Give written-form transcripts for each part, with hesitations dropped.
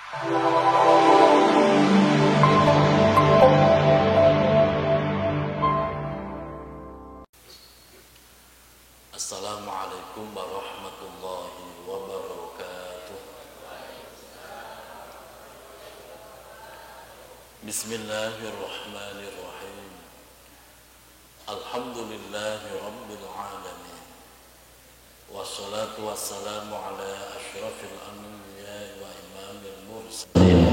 Assalamualaikum warahmatullahi wabarakatuh. Bismillahirrahmanirrahim. Alhamdulillahi rabbil alamin. Wassalatu wassalamu ala asyrafil anbiya'i wa imamil mursalin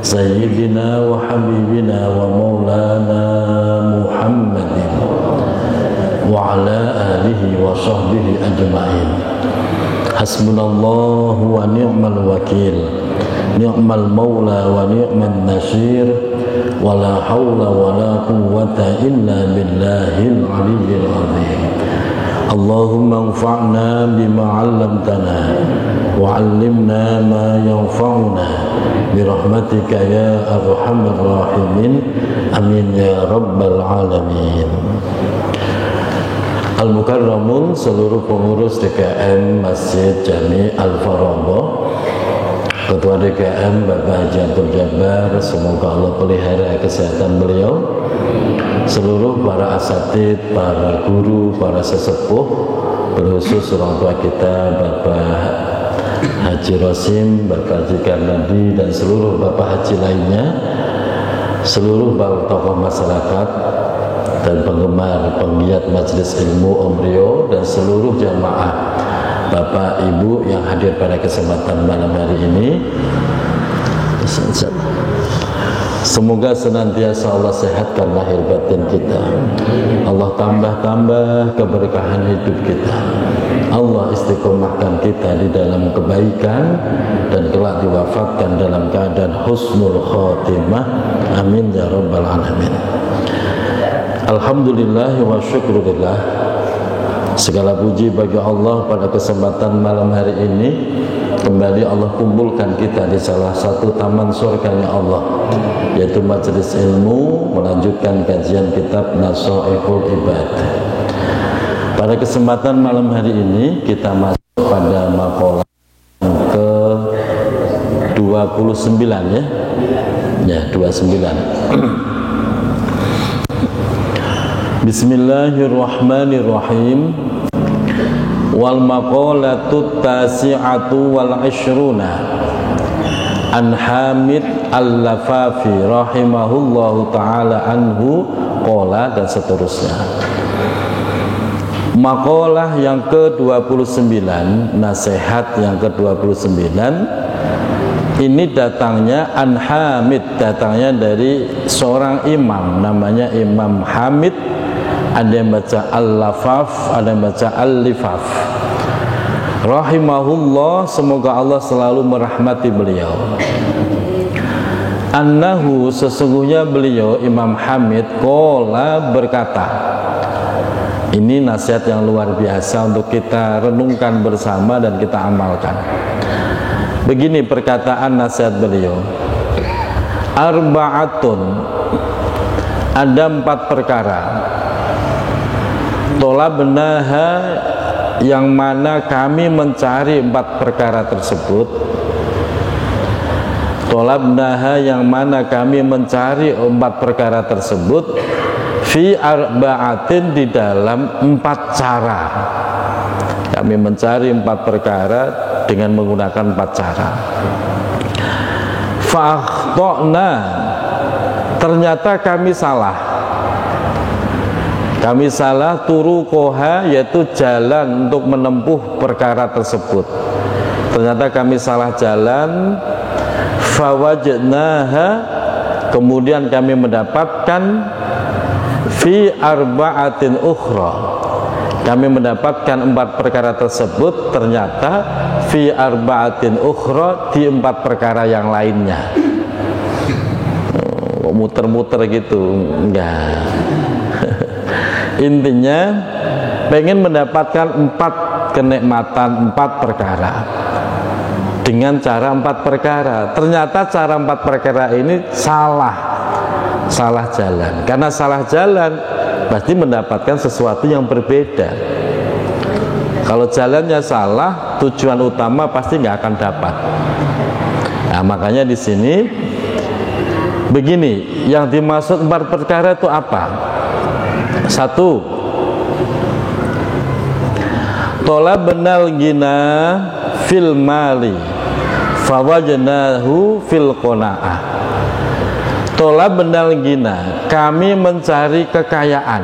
Sayyidina wa habibina wa maulana Muhammadin wa ala alihi wa sahbihi ajma'in. Hasbunallahu wa ni'mal wakil, ni'mal maula wa ni'man nasir, wa la hawla wa la quwwata illa billahil aliyyil azim. Allahumma anfa'na bima 'allamtana wa 'allimna ma yanfa'una birahmatika ya arhamar rahimin. Amin ya rabbal alamin. Al-Mukarramun, seluruh pengurus DKM Masjid Jami Al-Faraba, Ketua DKM Bapak Haji Abdul Jabbar, semoga Allah pelihara kesehatan beliau, seluruh para asatid, para guru, para sesepuh, berkhusus orang tua kita Bapak Haji Rosim, Bapak Haji Karnadi, dan seluruh Bapak Haji lainnya, seluruh tokoh masyarakat dan penggemar penggiat Majelis Ilmu Om Rio, dan seluruh jamaah Bapak Ibu yang hadir pada kesempatan malam hari ini. Semoga senantiasa Allah sehatkan lahir batin kita, Allah tambah-tambah keberkahan hidup kita, Allah istiqomahkan kita di dalam kebaikan, dan kelak diwafatkan dalam keadaan husnul khotimah. Amin ya rabbal alamin. Alhamdulillah wa syukurillah, segala puji bagi Allah. Pada kesempatan malam hari ini kembali Allah kumpulkan kita di salah satu taman surganya Allah, yaitu Majelis Ilmu, melanjutkan kajian kitab Nasaihul Ibad. Pada kesempatan malam hari ini kita masuk pada maqalah ke 29 ya 29. Bismillahirrahmanirrahim. Wal maqalatut tasi'atu wal ishruna an Hamid al-Lafafi rahimahullahu ta'ala anhu qala, dan seterusnya. Maqalah yang ke-29, nasihat yang ke-29 ini datangnya an Hamid, datangnya dari seorang imam, namanya Imam Hamid. Ada yang baca al-Lafaf, ada yang baca al-Lifaf. Rahimahullah, semoga Allah selalu merahmati beliau. Annahu, sesungguhnya beliau Imam Hamid qala, berkata. Ini nasihat yang luar biasa untuk kita renungkan bersama dan kita amalkan. Begini perkataan nasihat beliau. Arba'atun, ada 4 perkara. Tolabnaha, yang mana kami mencari 4 perkara tersebut. Tolabnaha, yang mana kami mencari 4 perkara tersebut. Fi arba'atin, di dalam 4 cara. Kami mencari 4 perkara dengan menggunakan 4 cara. Fa'akhta'na, ternyata kami salah. Kami salah turuqoha, yaitu jalan untuk menempuh perkara tersebut. Ternyata kami salah jalan. Fawajnaha, kemudian kami mendapatkan fi arba'atin ukhra, kami mendapatkan 4 perkara tersebut ternyata fi arba'atin ukhra, di 4 perkara yang lainnya. Muter-muter gitu, enggak. Intinya pengen mendapatkan 4 kenikmatan, 4 perkara dengan cara 4 perkara. Ternyata cara 4 perkara ini salah jalan. Karena salah jalan pasti mendapatkan sesuatu yang berbeda. Kalau jalannya salah, tujuan utama pasti nggak akan dapat. Nah, Nah, makanya di sini begini, yang dimaksud 4 perkara itu apa? 1, tolabnal gina fil mali fawajnahu fil qanaah. Tolabnal gina, kami mencari kekayaan.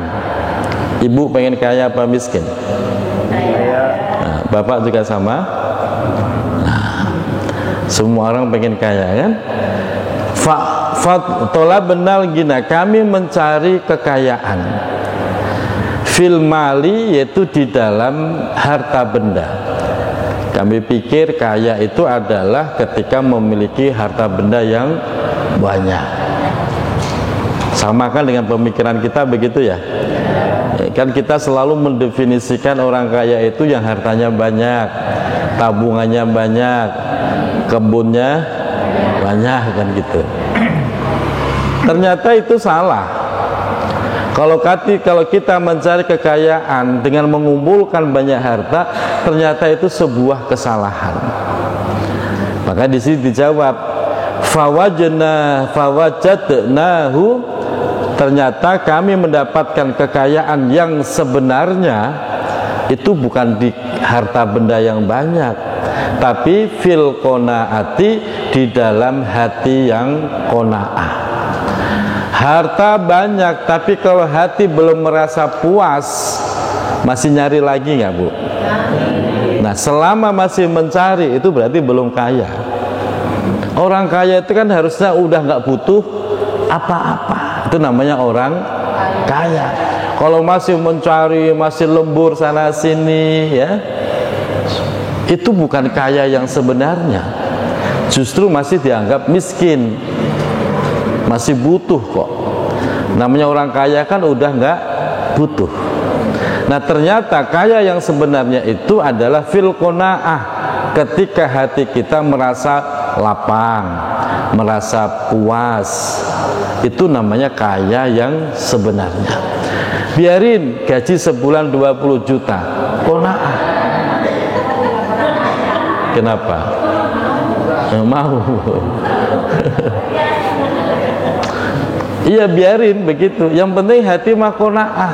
Ibu pengen kaya apa miskin? Nah, bapak juga sama. Nah, semua orang pengen kaya kan? Tolabnal gina, kami mencari kekayaan. Fil mali, yaitu di dalam harta benda. Kami pikir kaya itu adalah ketika memiliki harta benda yang banyak. Samakan dengan pemikiran kita begitu ya. Kan kita selalu mendefinisikan orang kaya itu yang hartanya banyak, tabungannya banyak, kebunnya banyak, kan gitu. Ternyata itu salah. Kalau kita mencari kekayaan dengan mengumpulkan banyak harta, ternyata itu sebuah kesalahan. Maka di sini dijawab, fawajadnahu, ternyata kami mendapatkan kekayaan yang sebenarnya itu bukan di harta benda yang banyak, tapi fil qanaati, di dalam hati yang qanaah. Harta banyak, tapi kalau hati belum merasa puas, masih nyari lagi nggak, Bu? Nah, selama masih mencari, itu berarti belum kaya. Orang kaya itu kan harusnya udah nggak butuh apa-apa. Itu namanya orang kaya. Kalau masih mencari, masih lembur sana sini, ya, itu bukan kaya yang sebenarnya. Justru masih dianggap miskin, masih butuh kok. Namanya orang kaya kan udah nggak butuh. Nah, ternyata kaya yang sebenarnya itu adalah fil qanaah, ketika hati kita merasa lapang, merasa puas. Itu namanya kaya yang sebenarnya. Biarin gaji sebulan 20 juta, qanaah. Kenapa? Nggak mau. Iya, biarin begitu. Yang penting hati mah qanaah.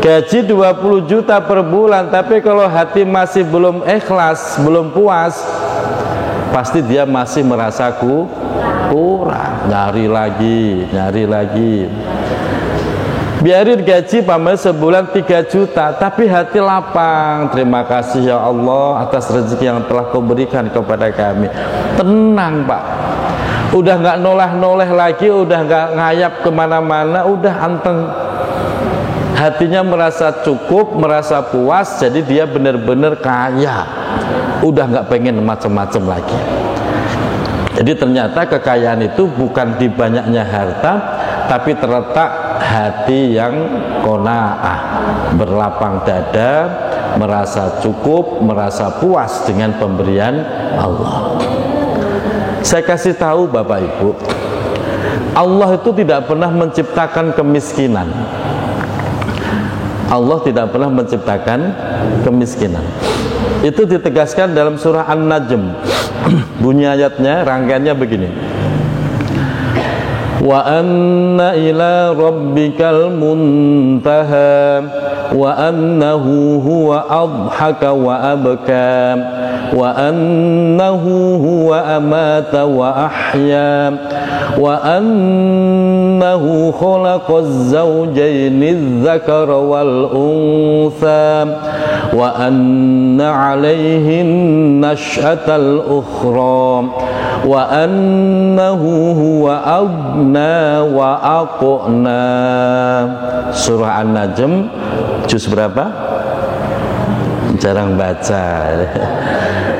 Gaji 20 juta per bulan, tapi kalau hati masih belum ikhlas, belum puas, pasti dia masih merasa kurang, nyari lagi. Biarin gaji pamer sebulan 3 juta, tapi hati lapang. Terima kasih ya Allah atas rezeki yang telah Kau berikan kepada kami. Tenang, Pak. Udah nggak noleh-noleh lagi, udah nggak ngayap kemana-mana, udah anteng. Hatinya merasa cukup, merasa puas, jadi dia benar-benar kaya. Udah nggak pengen macam-macam lagi. Jadi ternyata kekayaan itu bukan di banyaknya harta, tapi terletak hati yang qanaah, berlapang dada, merasa cukup, merasa puas dengan pemberian Allah. Saya kasih tahu Bapak Ibu, Allah itu tidak pernah menciptakan kemiskinan. Allah tidak pernah menciptakan kemiskinan. Itu ditegaskan dalam surah An-Najm. Bunyi ayatnya, rangkaiannya begini. Wa anna ila rabbikal muntaha wa annahu huwa adhaka wa abka wa annahu huwa amata wa ahya wa annahu khalaqaz zawjaini adh-dhakara wal untha wa anna 'alayhin nash'atal ukhra wa annahu huwa abna wa aqna. Surah An-Najm juz berapa? Jarang baca.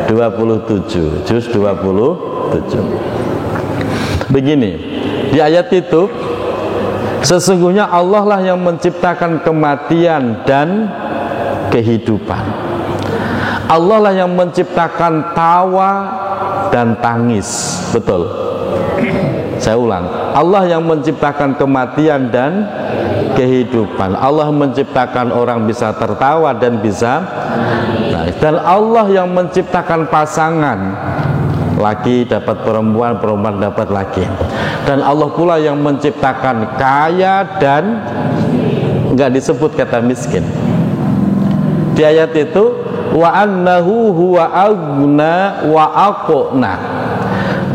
27, juz 27. Begini, di ayat itu, sesungguhnya Allah lah yang menciptakan kematian dan kehidupan. Allah lah yang menciptakan tawa dan tangis. Betul. Saya ulang, Allah yang menciptakan kematian dan kehidupan. Allah menciptakan orang bisa tertawa dan bisa nangis. Dan Allah yang menciptakan pasangan. laki dapat perempuan, perempuan dapat laki. Dan Allah pula yang menciptakan kaya dan enggak disebut kata miskin. Di ayat itu wa annahu huwa aghna wa aqna.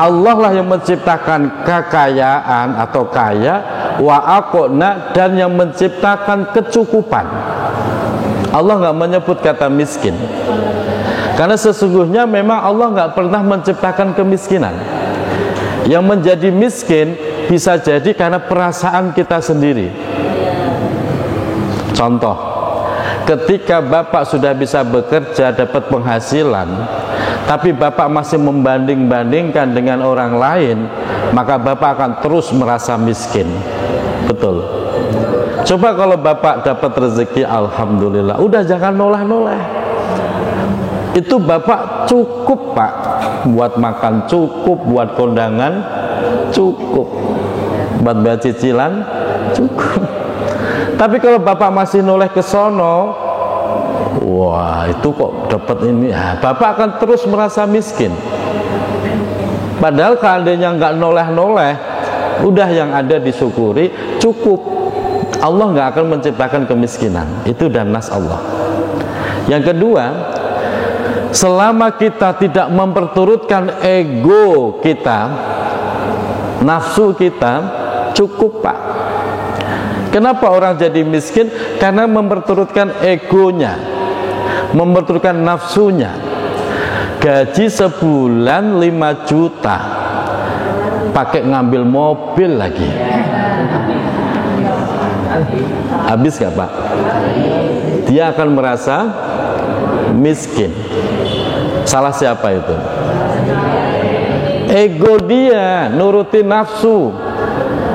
Allah lah yang menciptakan kekayaan atau kaya, wa aqna, dan yang menciptakan kecukupan. Allah enggak menyebut kata miskin. Karena sesungguhnya memang Allah nggak pernah menciptakan kemiskinan. Yang menjadi miskin bisa jadi karena perasaan kita sendiri. Contoh, ketika bapak sudah bisa bekerja, dapat penghasilan, tapi bapak masih membanding-bandingkan dengan orang lain, maka bapak akan terus merasa miskin. Betul. Coba kalau bapak dapat rezeki, alhamdulillah, udah jangan noleh-noleh. Itu bapak cukup pak, buat makan cukup, buat kondangan cukup, buat bayar cicilan cukup. Tapi kalau bapak masih noleh ke sono, wah itu kok dapat ini, bapak akan terus merasa miskin. Padahal seandainya nggak noleh-noleh, udah yang ada disyukuri cukup. Allah nggak akan menciptakan kemiskinan. Itu dan nas Allah. Yang kedua, selama kita tidak memperturutkan ego kita, nafsu kita, cukup pak. Kenapa orang jadi miskin? Karena memperturutkan egonya, memperturutkan nafsunya. Gaji sebulan 5 juta, pakai ngambil mobil lagi. Habis gak pak? Dia akan merasa miskin. Salah siapa itu? Ego dia, nuruti nafsu.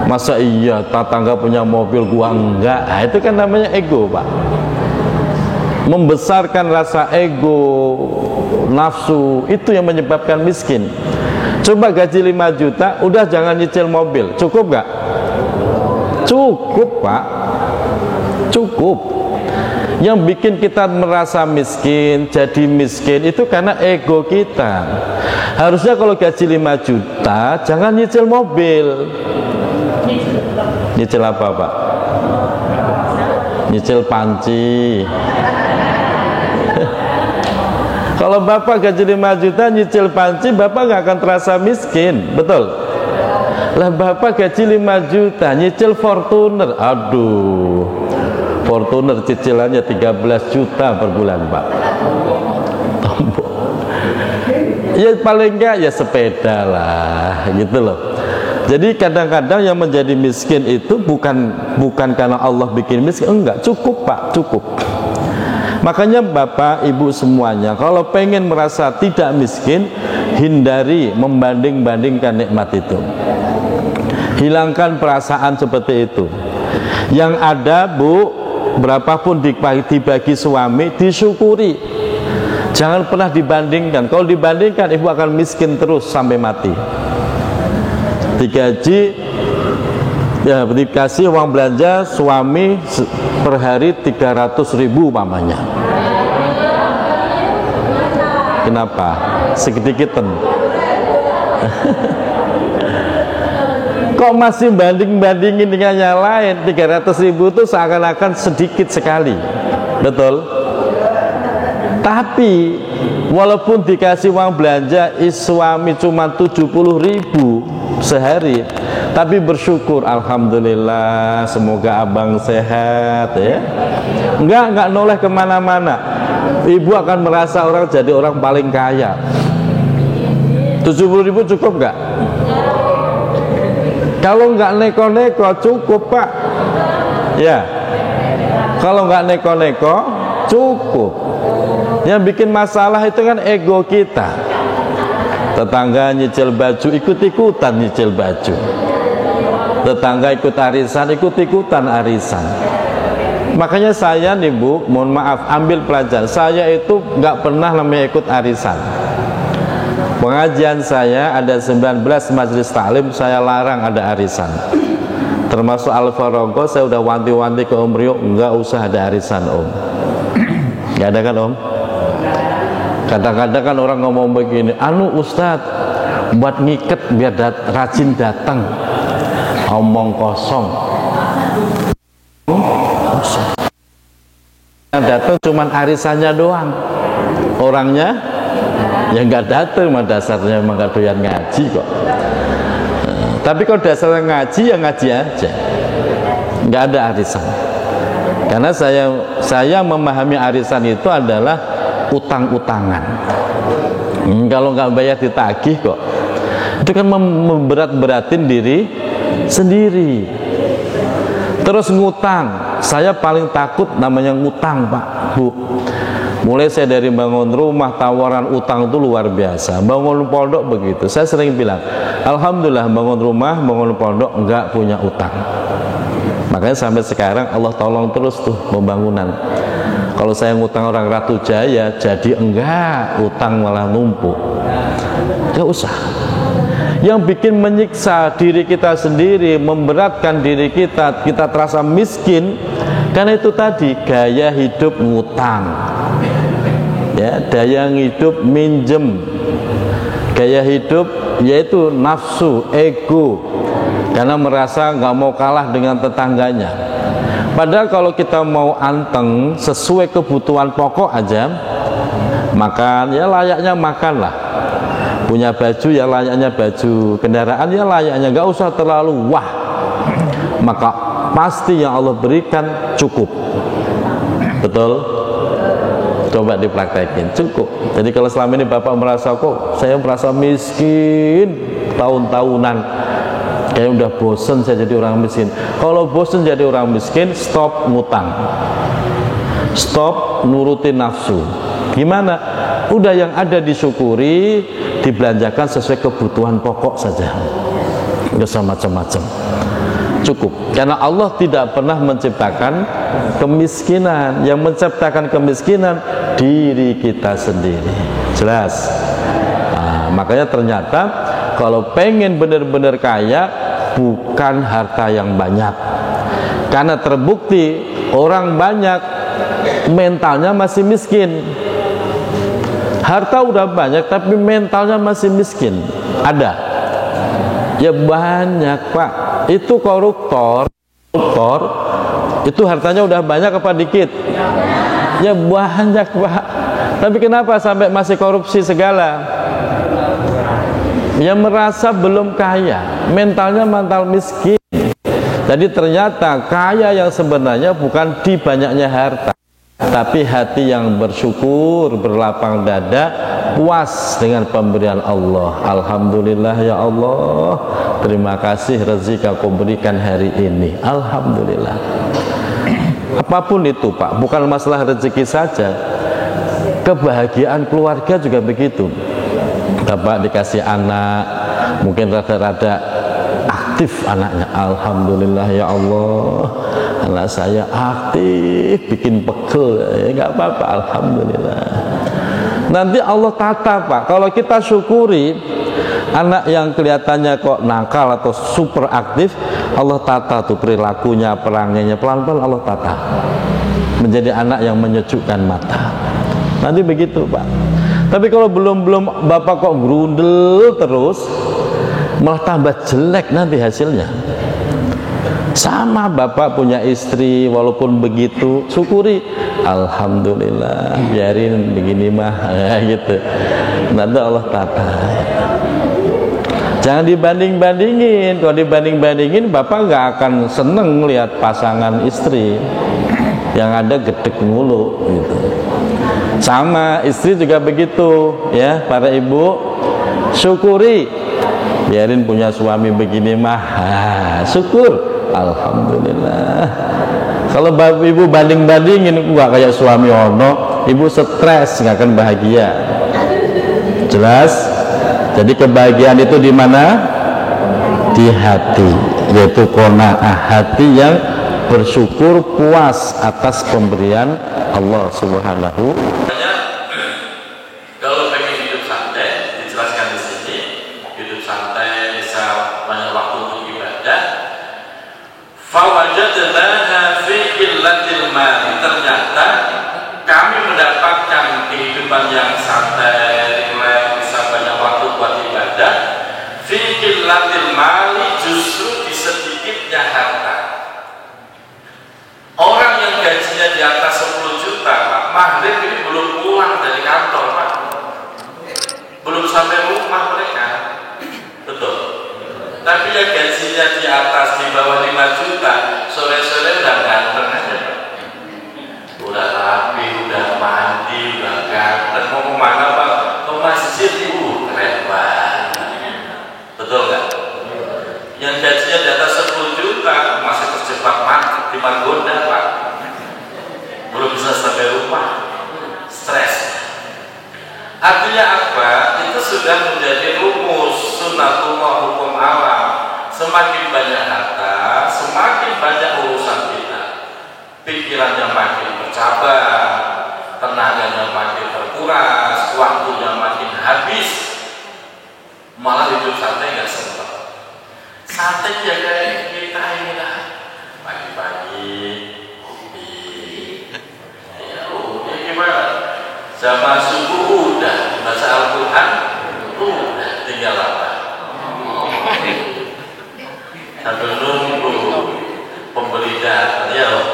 Masa iya tetangga punya mobil gua enggak? Nah, itu kan namanya ego pak. Membesarkan rasa ego, nafsu, itu yang menyebabkan miskin. Coba gaji 5 juta, udah jangan nyicil mobil, cukup gak? Cukup pak, cukup. Yang bikin kita merasa miskin, jadi miskin itu karena ego kita. Harusnya kalau gaji 5 juta jangan nyicil mobil. Nyicil apa pak? Nyicil panci. Kalau bapak gaji 5 juta nyicil panci, bapak nggak akan terasa miskin, betul? Lah bapak gaji 5 juta nyicil Fortuner, aduh, Fortuner cicilannya 13 juta per bulan pak. Ya paling enggak ya sepeda lah, gitu loh. Jadi kadang-kadang yang menjadi miskin itu bukan karena Allah bikin miskin, enggak, cukup pak, cukup. Makanya bapak ibu semuanya, kalau pengen merasa tidak miskin, hindari membanding-bandingkan nikmat itu. Hilangkan perasaan seperti itu. Yang ada bu, berapapun dibagi suami, disyukuri. Jangan pernah dibandingkan. Kalau dibandingkan, ibu akan miskin terus sampai mati. Digaji, ya dikasih uang belanja suami per hari 300.000 mamanya. Kenapa? Sedikit-sedikit. Kok masih banding-bandingin dengan yang lain? 300.000 itu seakan-akan sedikit sekali, betul? Tapi walaupun dikasih uang belanja suami cuma 70.000 sehari, tapi bersyukur, alhamdulillah, semoga abang sehat ya. Enggak noleh kemana-mana. Ibu akan merasa orang jadi orang paling kaya. 70.000 cukup enggak? Kalau enggak neko-neko cukup pak. Ya. Kalau enggak neko-neko cukup. Yang bikin masalah itu kan ego kita. Tetangga nyicil baju, ikut-ikutan nyicil baju. Tetangga ikut arisan, ikut-ikutan arisan. Makanya saya nih bu, mohon maaf, ambil pelajaran. Saya itu nggak pernah namanya ikut arisan. Pengajian saya ada 19 majelis taklim, saya larang ada arisan. Termasuk Al-Farogo, saya udah wanti-wanti ke Om Rio, nggak usah ada arisan om. Nggak ada kan om? Kadang-kadang kan orang ngomong begini, anu Ustadz, buat ngiket biar rajin datang, omong kosong. Yang datang cuman arisannya doang, orangnya yang nggak datang, mah dasarnya emang nggak doyan ngaji kok. Tapi kalau dasarnya ngaji ya ngaji aja, nggak ada arisan. Karena saya memahami arisan itu adalah utang-utangan. Kalau nggak bayar ditagih kok, itu kan memberat-beratin diri sendiri. Terus ngutang, saya paling takut namanya ngutang, Pak, Bu. Mulai saya dari bangun rumah, tawaran utang itu luar biasa. Bangun pondok begitu. Saya sering bilang, alhamdulillah bangun rumah, bangun pondok enggak punya utang. Makanya sampai sekarang Allah tolong terus tuh pembangunan. Kalau saya ngutang orang Ratu Jaya, jadi enggak, utang malah numpuk. Enggak usah. Yang bikin menyiksa diri kita sendiri, memberatkan diri kita, kita terasa miskin, karena itu tadi gaya hidup ngutang, ya, daya hidup minjem, gaya hidup yaitu nafsu, ego, karena merasa nggak mau kalah dengan tetangganya. Padahal kalau kita mau anteng sesuai kebutuhan pokok aja, makan ya layaknya makan lah. Punya baju ya layaknya baju, kendaraan ya layaknya, nggak usah terlalu wah, maka pasti yang Allah berikan cukup. Betul? Coba dipraktekin, cukup. Jadi kalau selama ini Bapak merasa kok saya merasa miskin tahun-tahunan, kayak udah bosen saya jadi orang miskin. Kalau bosen jadi orang miskin, stop ngutang, stop nurutin nafsu. Gimana? Udah yang ada disyukuri, dibelanjakan sesuai kebutuhan pokok saja, nggak usah macam-macam, cukup. Karena Allah tidak pernah menciptakan kemiskinan. Yang menciptakan kemiskinan diri kita sendiri. Jelas? Nah, makanya ternyata kalau pengen benar-benar kaya, bukan harta yang banyak. Karena terbukti orang banyak mentalnya masih miskin. Harta udah banyak tapi mentalnya masih miskin. Ada? Ya banyak, Pak. Itu koruptor itu hartanya udah banyak apa dikit? Ya banyak, Pak. Tapi kenapa sampai masih korupsi segala? Ya merasa belum kaya, mentalnya mental miskin. Jadi ternyata kaya yang sebenarnya bukan di banyaknya harta, tapi hati yang bersyukur, berlapang dada, puas dengan pemberian Allah. Alhamdulillah ya Allah, terima kasih rezeki Kau berikan hari ini. Alhamdulillah. Apapun itu, Pak, bukan masalah rezeki saja, kebahagiaan keluarga juga begitu. Bapak dikasih anak, mungkin rada-rada aktif anaknya. Alhamdulillah ya Allah, anak saya aktif, bikin pegel, ya nggak apa-apa, alhamdulillah. Nanti Allah tata, Pak. Kalau kita syukuri anak yang kelihatannya kok nakal atau super aktif, Allah tata tuh perilakunya, perangainya, pelan-pelan Allah tata menjadi anak yang menyejukkan mata. Nanti begitu, Pak. Tapi kalau belum Bapak kok grundel terus, malah tambah jelek nanti hasilnya. Sama Bapak punya istri, walaupun begitu syukuri, alhamdulillah, biarin begini mah, ya gitu. Nanti Allah tata. Jangan dibanding-bandingin. Kalau dibanding-bandingin, Bapak nggak akan seneng lihat pasangan istri yang ada gedek mulu gitu. Sama istri juga begitu, ya para ibu, syukuri, biarin punya suami begini mah, syukur, alhamdulillah. Kalau ibu banding-bandingin, nggak kayak suami ono, ibu stres, nggak akan bahagia. Jelas? Jadi kebahagiaan itu di mana? Di hati, yaitu qanaah, hati yang bersyukur, puas atas pemberian Allah Subhanahu. Kalau pengen hidup santai, dijelaskan di sini, hidup santai bisa banyak waktu untuk ibadah. Fawajadnaha fi qillatil mali. Ternyata kami mendapatkan kehidupan yang santai, rileks, bisa banyak waktu buat ibadah qillatil mali, justru di sedikitnya harta. Orang yang gajinya di atas 10 juta, Pak, maghrib ini belum pulang dari kantor, Pak. Belum sampai rumah mereka. Betul. Tapi yang gajinya di atas, di bawah 5 juta, sore-sore udah ganteng aja, Pak. Udah rapi, udah mandi, udah ganteng. Mau kemana, Pak? Ke masjid, keren banget. Betul nggak? Yang gajinya di atas 10 juta masih terjebak di Margonda, Pak. Belum bisa sampai rumah, stres. Artinya apa? Itu sudah menjadi rumus sunnatullah, hukum alam. Semakin banyak harta, semakin banyak urusan kita. Pikirannya makin bercabar, tenaganya makin terkuras, waktunya makin habis. Malah hidup santai nggak sempat. Santai ya kayak kita ini lah. Pagi-pagi kopi. Ya udah gimana? Zaman subuh udah baca Al-Quran, udah tinggal apa? Sambil nunggu pembeli datang, ya loh.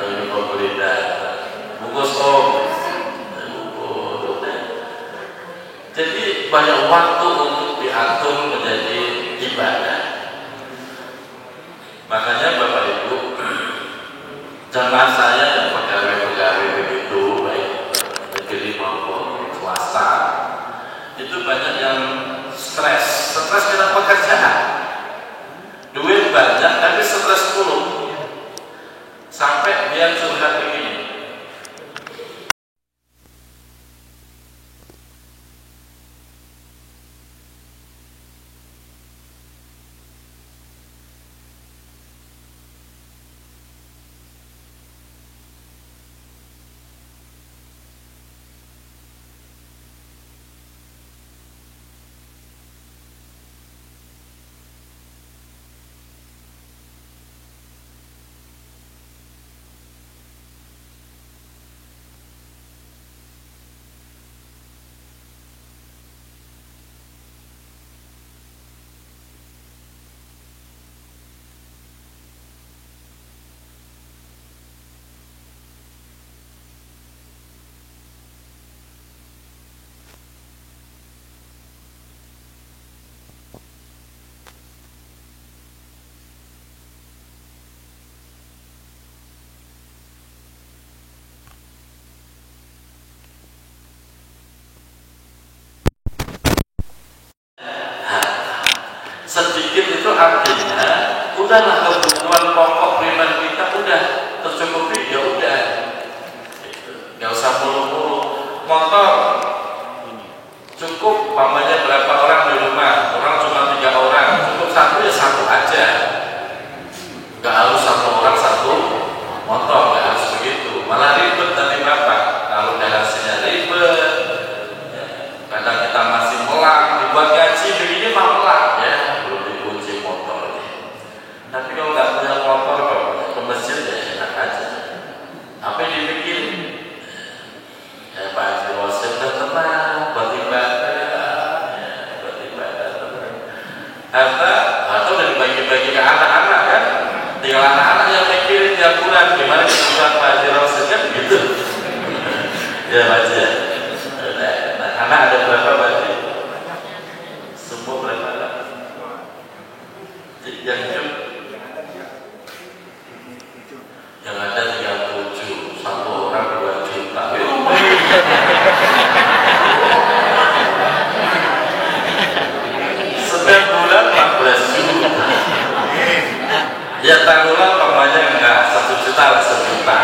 Nunggu pembeli datang, bungkus Jadi banyak waktu untuk diatur menjadi ibadah. Makanya Bapak Ibu, jamaah saya yang pegawai-pegawai begitu, baik negeri maupun swasta, itu banyak yang stres karena pekerjaan. Duit banyak tapi stres mulu. Sampai dia curhat begini. Sedikit itu artinya udahlah kebutuhan pokok primer kita udah tercukupi, ya udah, nggak usah mulu-mulu. Motor cukup, pamannya berapa orang di rumah, orang cuma 3 orang, cukup satu ya satu aja, nggak harus satu orang satu motor, nggak harus begitu, malah ribet nanti Bapak. Kalau garasinya ribet, kadang kita masih melak, dibuat gaji begini mah melak ya. Tapi kalau nggak punya motor, kalau ke masjid ya enak aja. Apa yang dibikin? Ya Pak Haji Rosyid udah tenang, buat ibadah, atau udah dibagi-bagi ke anak-anak kan? Tinggal anak-anak yang mikirin tiap bulan gimana kebutuhan Pak Haji Rosyid kan begitu. Ya Pak Haji ya. Anak ada berapa Pak Haji? Semua berapa? Yang ada 37, satu orang 2 juta. Setiap bulan 14 juta. Ya taruhlah umpamanya enggak 1 juta lah, 1 juta.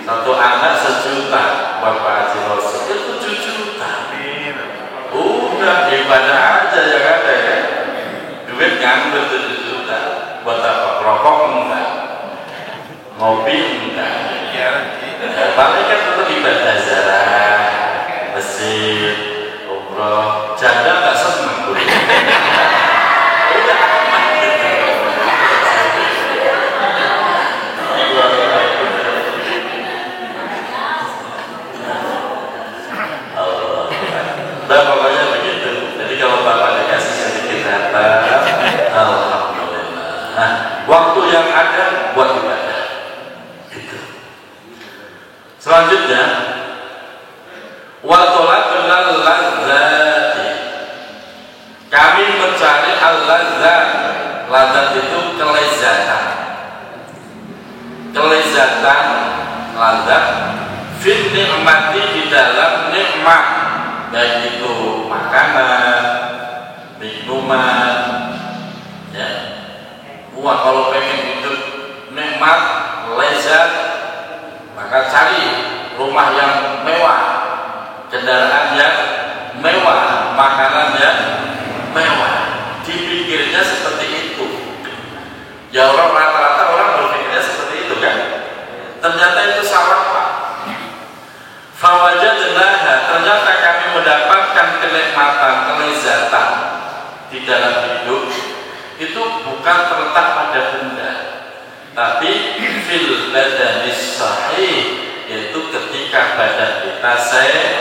Satu anak 1 juta, Bapak Haji Rosyid itu 7 juta. Udah ibadah aja yang ada ya. Duit ngambil 7 juta. Buat apa? Rokok enggak. Ngopi enggak, ya. Paling kan tetap ibadah ziarah, masjid, umroh, janda nggak seneng tuh. Udah aman gitu. Nah pokoknya begitu. Jadi kalau Bapak dikasih menikmati di dalam nikmat, baik itu makanan, minuman, ya. Wah, kalau pengen hidup nikmat, lezat, maka cari rumah yang mewah, kendaraan yang mewah, makanan yang mewah. Dipikirnya seperti itu. Ya, orang rata-rata orang berpikirnya seperti itu kan. Ternyata itu salah, Pak. Fawajadnaha, ternyata kami mendapatkan kenikmatan, kelezatan di dalam hidup itu bukan terletak pada benda, tapi fil badanis sahih, yaitu ketika badan kita sehat.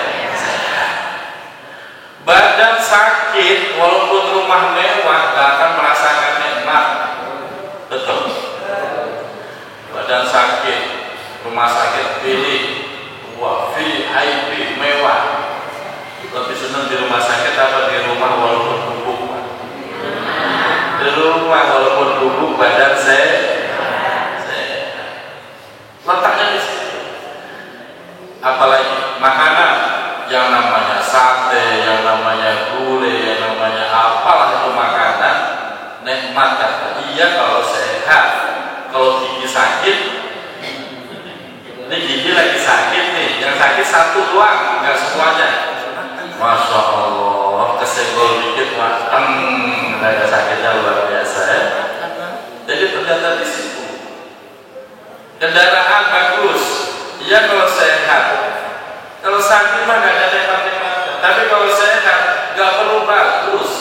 Badan sakit, walaupun rumah mewah, gak akan merasakan nikmat. Betul. Badan sakit, rumah sakit pilih, wah, VIP mewah. Lebih senang di rumah sakit apa di rumah walaupun bubuk? Di rumah walaupun bubuk, badan sehat. Letaknya di situ. Apalagi makanan yang namanya sate, yang namanya gulai, yang namanya apalah itu makanan, nikmat kata iya kalau sehat. Kalau gigi sakit, ini gigi lagi sakit nih, yang sakit satu doang, nggak semuanya. Masya Allah, kesenggol dikit mah, ada sakitnya luar biasa ya. Jadi ternyata di situ. Kendaraan bagus, iya kalau sehat. Kalau sakit mah nggak ada nikmat-nikmat. Tapi kalau sehat, nggak perlu bagus.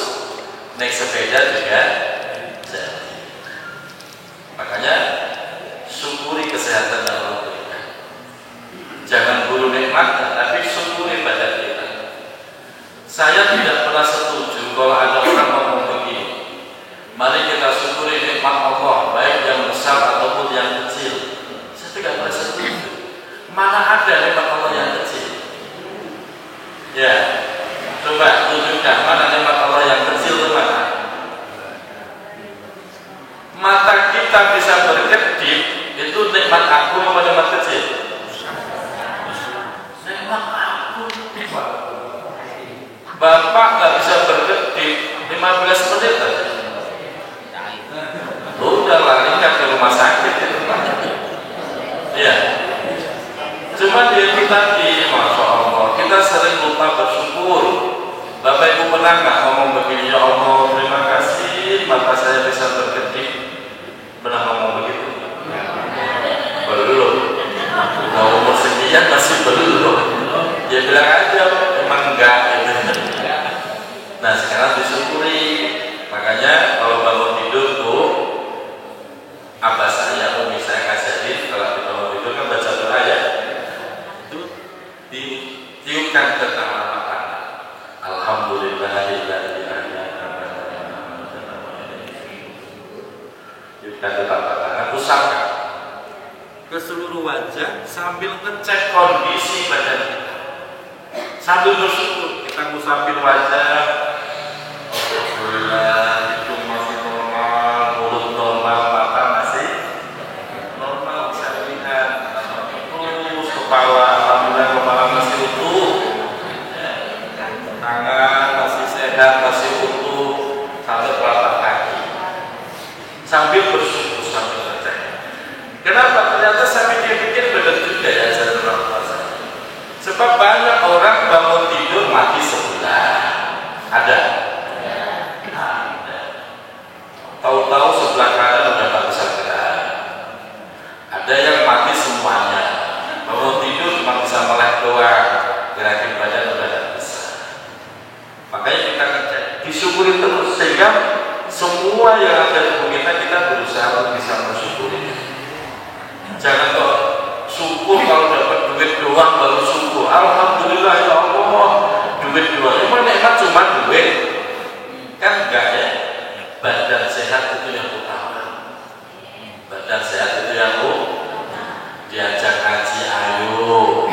Naik sepeda juga sehat. Makanya syukuri kesehatan yang Allah berikan. Jangan buru nikmatnya, tapi syukuri badan kita. Saya tidak pernah setuju kalau ada orang ngomong begini. Mari kita syukuri nikmat Allah, baik yang besar ataupun yang kecil. Saya tidak pernah setuju. Mana ada nikmat Allah yang kecil? Ya, coba tunjukkan mana nikmat Allah yang kecil itu mana? Mata kita bisa berkedip, itu nikmat aku apa nikmat kecil? Nikmat aku. Bapak nggak bisa berkedip 15 menit aja. Udah larinya ke rumah sakit itu Pak. Iya. Cuma dia itu tadi, Masya Allah, kita sering lupa bersyukur. Bapak Ibu pernah nggak ngomong begini, ya Allah terima kasih mata saya bisa berkedip? Pernah ngomong begitu? Belum. Mau umur sekian masih belum. Dia bilang aja emang enggak gitu. Nah sekarang disyukuri. Makanya kalau bangun tidur tuh, abah saya, umi saya kajarin kalau bangun tidur kan baca doa ya. Itu ditiupkan ke telapak tangan. Alhamdulillahilladzi tiupkan ke telapak tangan, usapkan ke seluruh wajah sambil ngecek kondisi badan kita. Sambil bersyukur kita ngusapin wajah. Alhamdulillah, itu masih normal, mulut normal, mata masih normal, bisa lihat. Terus kepala, alhamdulillah kepala masih utuh, tangan masih sehat, masih utuh, sampai telapak kaki. Sambil bersyukur, sambil ngecek. Kenapa? Ternyata saya pikir-pikir benar juga ya saya puasa. Sebab banyak orang bangun tidur mati sebelah. Ada. Tahu-tahu sebelah kanan udah tak bisa gerak. Ada yang mati semuanya. Bangun tidur cuma bisa melek doang, gerakin badan udah tak bisa. Makanya kita ngecek, disyukuri terus sehingga semua yang ada di tubuh kita berusaha untuk bisa mensyukuri. Jangan kok syukur kalau dapat duit doang baru syukur. Alhamdulillah ya Allah, duit doang. Emang nikmat cuma duit? Kan enggak ya. Badan sehat itu yang utama. Badan sehat itu yang diajak ngaji ayo,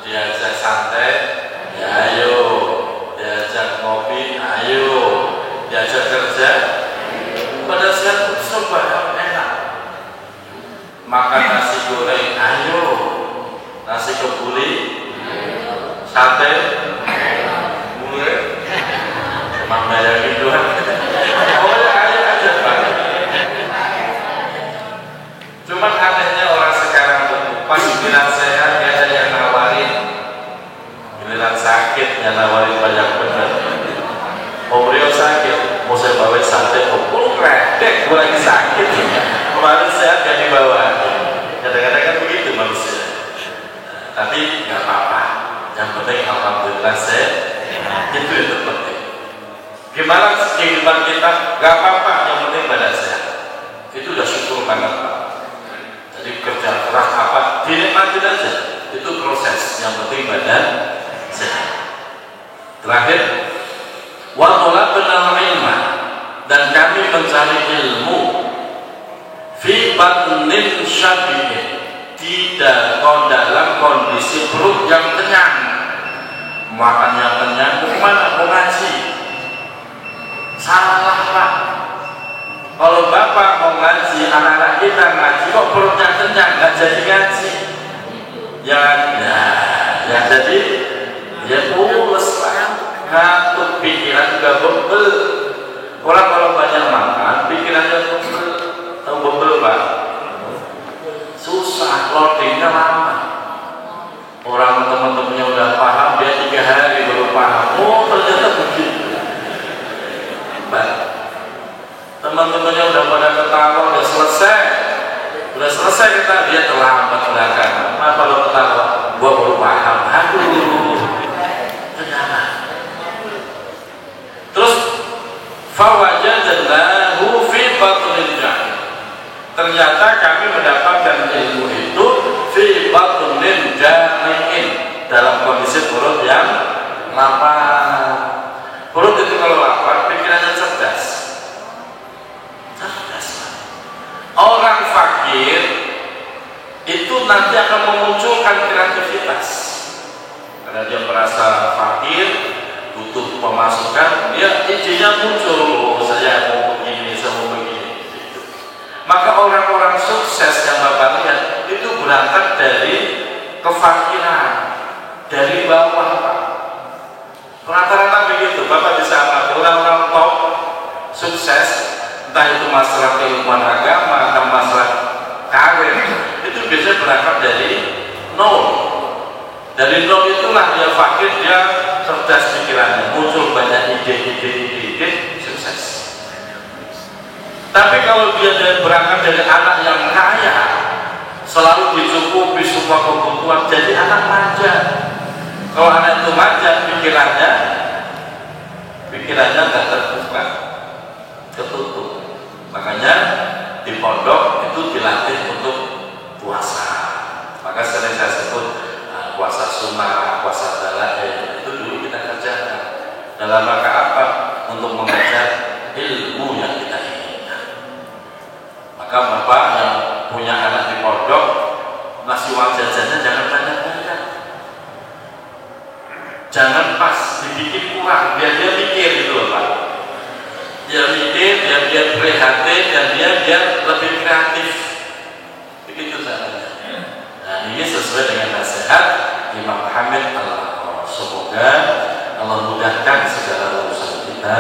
diajak santai ya ayo, diajak ngopi ayo, diajak kerja. Badan sehat itu serba enak. Makan nasi goreng ayo, nasi kebuli doang. Pokoknya ayo aja Pak. Cuman anehnya orang sekarang tuh pas giliran sehat dia ada yang nawarin, giliran sakit yang nawarin banyak bener. Beliau sakit, mau saya bawa sate, kredek, gue lagi sakit. Kemarin sehat gak dibawa. Kadang-kadang kan begitu manusia. Tapi nggak apa-apa. Yang penting alhamdulillah sehat. Itu yang terpenting. Gimana kehidupan kita? Nggak apa-apa. Yang penting badan sehat. Itu udah syukur banget Pak. Jadi kerja keras apa? Dinikmati aja. Itu proses. Yang penting badan sehat. Terakhir. Wa talabna ilma, dan kami mencari ilmu fi batnin syabi'in, tidak dalam kondisi perut yang kenyang, makannya kenyang, kemana mau ngaji? Salah Pak. Kalau bapak mau ngaji, anak-anak kita ngaji kok perutnya kenyang, nggak jadi ngaji. Ya jadi ya pules Pak. Ngantuk, pikiran juga bebel. Orang kalau banyak makan, pikirannya bebel. Tahu bebel Pak? Susah, loadingnya lama. Orang teman-temannya udah paham, dia 3 hari baru paham. Oh ternyata begitu. Pak, teman-temannya udah pada ketawa, udah selesai kita, dia terlambat belakangan. Kenapa lo ketawa? Gua baru paham. Aduh, ternyata. Terus fawajadnahu fi batnil jahim. Ternyata kami mendapatkan ilmu itu fi batnil jahim, dalam kondisi perut yang lapar. Perut itu kalau lapar pikirannya cerdas. Orang fakir itu nanti akan memunculkan kreativitas karena dia merasa fakir, butuh pemasukan, dia idenya muncul, saya mau begini, saya mau begini. Maka orang-orang sukses yang Bapak lihat itu berangkat dari kefakiran, dari bawah Pak. Rata-rata begitu. Bapak bisa amati orang-orang top sukses, entah itu masalah keilmuan agama atau masalah karir, itu biasanya berangkat dari nol. Dari nol itulah dia fakir, dia cerdas pikirannya, muncul banyak ide, sukses. Tapi kalau dia berangkat dari anak yang kaya, selalu dicukupi semua kebutuhan, jadi anak manja. Kalau anak itu manja, pikirannya nggak terbuka, ketutup. Makanya di pondok itu dilatih untuk puasa. Maka sering saya sebut puasa sunnah, puasa dalail, itu dulu kita kerjakan. Dalam rangka apa? Untuk mengajar ilmu yang kita inginkan. Maka bapak yang punya anak di pondok, ngasih uang jajannya jangan banyak-banyak. Jangan pas, dibikin kurang, biar dia mikir gitu loh Pak. Dia mikir, dia prihatin, dan dia lebih kreatif. Begitu caranya. Nah ini sesuai dengan nasihat Imam Hamid Al-Aqra. Semoga Allah mudahkan segala urusan kita,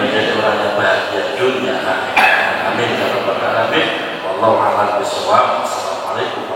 menjadi orang yang bahagia dunia akhirat. Amin ya rabbal alamin. Wallahu a'lam bishawab. Assalamualaikum.